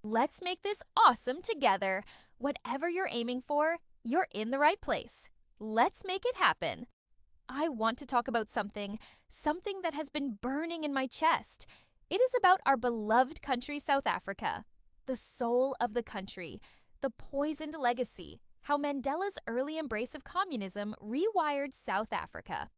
Let's make this awesome together. Whatever you're aiming for, you're in the right place. Let's make it happen. I want to talk about something that has been burning in my chest. It is about our beloved country, South Africa. The soul of the country, the poisoned legacy, how Mandela's early embrace of communism rewired South Africa.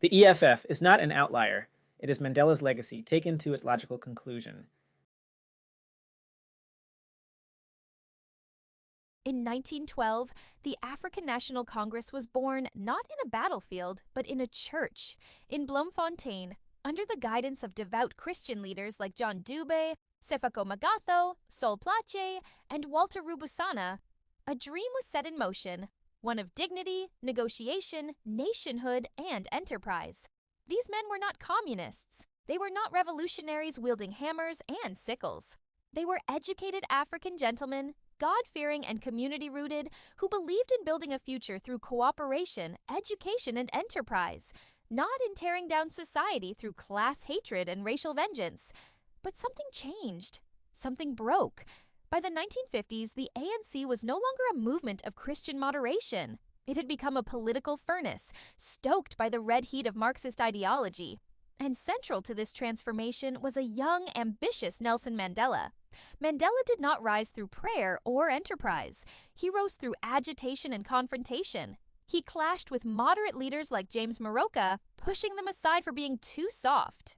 The EFF is not an outlier. It is Mandela's legacy taken to its logical conclusion. In 1912, the African National Congress was born not in a battlefield, but in a church, in Bloemfontein, under the guidance of devout Christian leaders like John Dube, Sefako Magatho, Sol Plaatje, and Walter Rubusana. A dream was set in motion, one of dignity, negotiation, nationhood, and enterprise. These men were not communists. They were not revolutionaries wielding hammers and sickles. They were educated African gentlemen, God-fearing and community-rooted, who believed in building a future through cooperation, education, and enterprise, not in tearing down society through class hatred and racial vengeance. But something changed. Something broke. By the 1950s, the ANC was no longer a movement of Christian moderation. It had become a political furnace, stoked by the red heat of Marxist ideology. And central to this transformation was a young, ambitious Nelson Mandela. Mandela did not rise through prayer or enterprise. He rose through agitation and confrontation. He clashed with moderate leaders like James Moroka, pushing them aside for being too soft.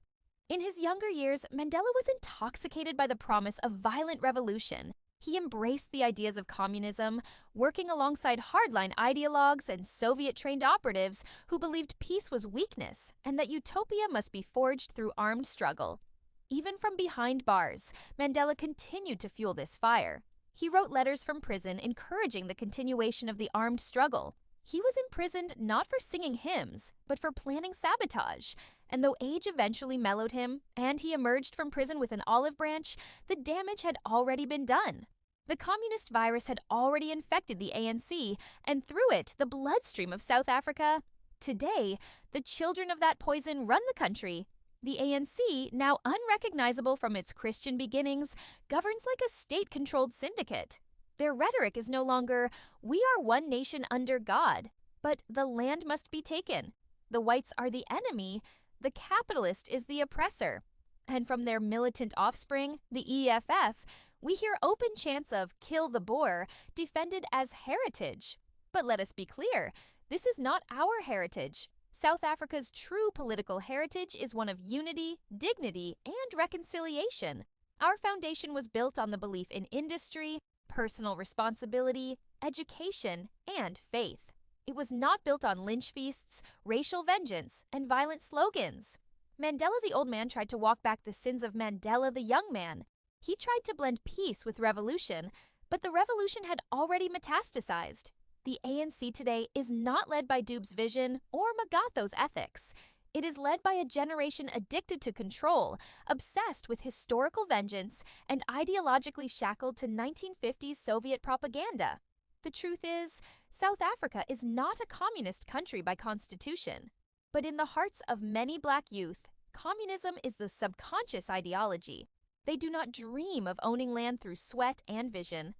In his younger years, Mandela was intoxicated by the promise of violent revolution. He embraced the ideas of communism, working alongside hardline ideologues and Soviet-trained operatives who believed peace was weakness and that utopia must be forged through armed struggle. Even from behind bars, Mandela continued to fuel this fire. He wrote letters from prison encouraging the continuation of the armed struggle. He was imprisoned not for singing hymns, but for planning sabotage. And though age eventually mellowed him, and he emerged from prison with an olive branch, the damage had already been done. The communist virus had already infected the ANC, and through it, the bloodstream of South Africa. Today, the children of that poison run the country. The ANC, now unrecognizable from its Christian beginnings, governs like a state-controlled syndicate. Their rhetoric is no longer, "We are one nation under God," but "the land must be taken." The whites are the enemy, the capitalist is the oppressor. And from their militant offspring, the EFF, we hear open chants of "kill the Boer" defended as heritage. But let us be clear, this is not our heritage. South Africa's true political heritage is one of unity, dignity, and reconciliation. Our foundation was built on the belief in industry, personal responsibility, education, and faith. It was not built on lynch feasts, racial vengeance, and violent slogans. Mandela the old man tried to walk back the sins of Mandela the young man. He tried to blend peace with revolution, but the revolution had already metastasized. The ANC today is not led by Dube's vision or Magatho's ethics. It is led by a generation addicted to control, obsessed with historical vengeance, and ideologically shackled to 1950s Soviet propaganda. The truth is, South Africa is not a communist country by constitution. But in the hearts of many Black youth, communism is the subconscious ideology. They do not dream of owning land through sweat and vision.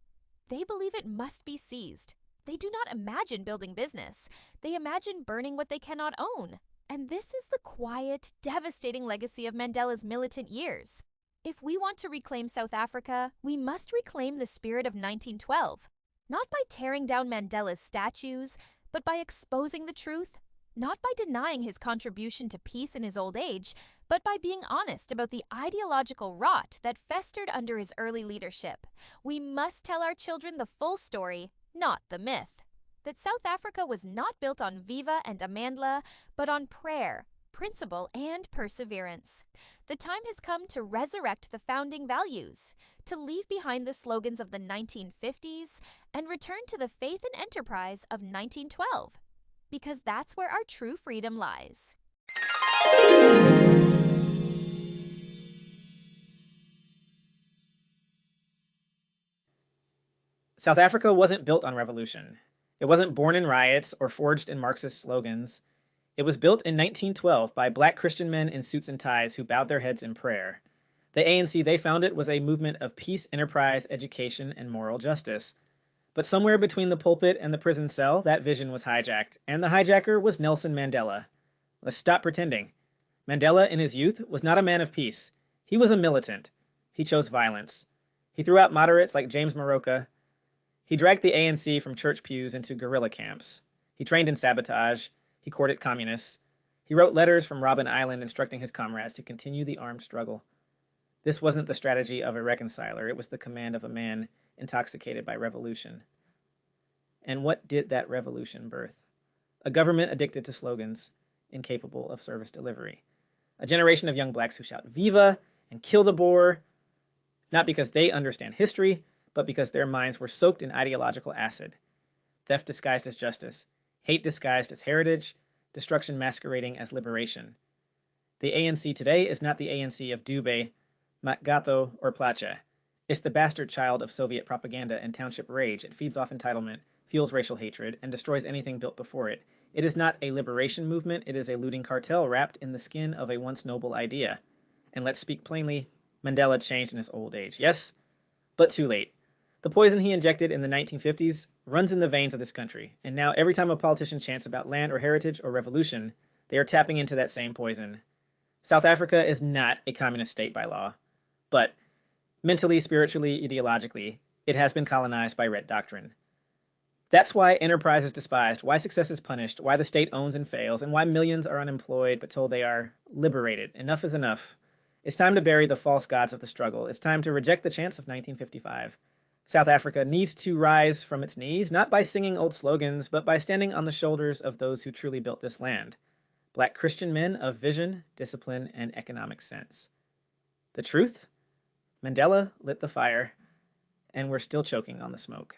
They believe it must be seized. They do not imagine building business. They imagine burning what they cannot own. And this is the quiet, devastating legacy of Mandela's militant years. If we want to reclaim South Africa, we must reclaim the spirit of 1912, not by tearing down Mandela's statues, but by exposing the truth, not by denying his contribution to peace in his old age, but by being honest about the ideological rot that festered under his early leadership. We must tell our children the full story, not the myth. That South Africa was not built on Viva and Mandela, but on prayer, principle, and perseverance. The time has come to resurrect the founding values, to leave behind the slogans of the 1950s, and return to the faith and enterprise of 1912. Because that's where our true freedom lies. South Africa wasn't built on revolution. It wasn't born in riots or forged in Marxist slogans. It was built in 1912 by Black Christian men in suits and ties who bowed their heads in prayer. The ANC they founded was a movement of peace, enterprise, education, and moral justice. But somewhere between the pulpit and the prison cell, that vision was hijacked, and the hijacker was Nelson Mandela. Let's stop pretending. Mandela, in his youth, was not a man of peace. He was a militant. He chose violence. He threw out moderates like James Moroka. He dragged the ANC from church pews into guerrilla camps. He trained in sabotage. He courted communists. He wrote letters from Robben Island instructing his comrades to continue the armed struggle. This wasn't the strategy of a reconciler. It was the command of a man intoxicated by revolution. And what did that revolution birth? A government addicted to slogans, incapable of service delivery. A generation of young blacks who shout "Viva" and "Kill the Boer," not because they understand history, but because their minds were soaked in ideological acid. Theft disguised as justice, hate disguised as heritage, destruction masquerading as liberation. The ANC today is not the ANC of Dube, Makgato, or Placha. It's the bastard child of Soviet propaganda and township rage. It feeds off entitlement, fuels racial hatred, and destroys anything built before it. It is not a liberation movement, it is a looting cartel wrapped in the skin of a once noble idea. And let's speak plainly, Mandela changed in his old age. Yes, but too late. The poison he injected in the 1950s runs in the veins of this country, and now every time a politician chants about land or heritage or revolution, they are tapping into that same poison. South Africa is not a communist state by law, but mentally, spiritually, ideologically, it has been colonized by Red Doctrine. That's why enterprise is despised, why success is punished, why the state owns and fails, and why millions are unemployed but told they are liberated. Enough is enough. It's time to bury the false gods of the struggle. It's time to reject the chants of 1955. South Africa needs to rise from its knees, not by singing old slogans, but by standing on the shoulders of those who truly built this land. Black Christian men of vision, discipline, and economic sense. The truth? Mandela lit the fire, and we're still choking on the smoke.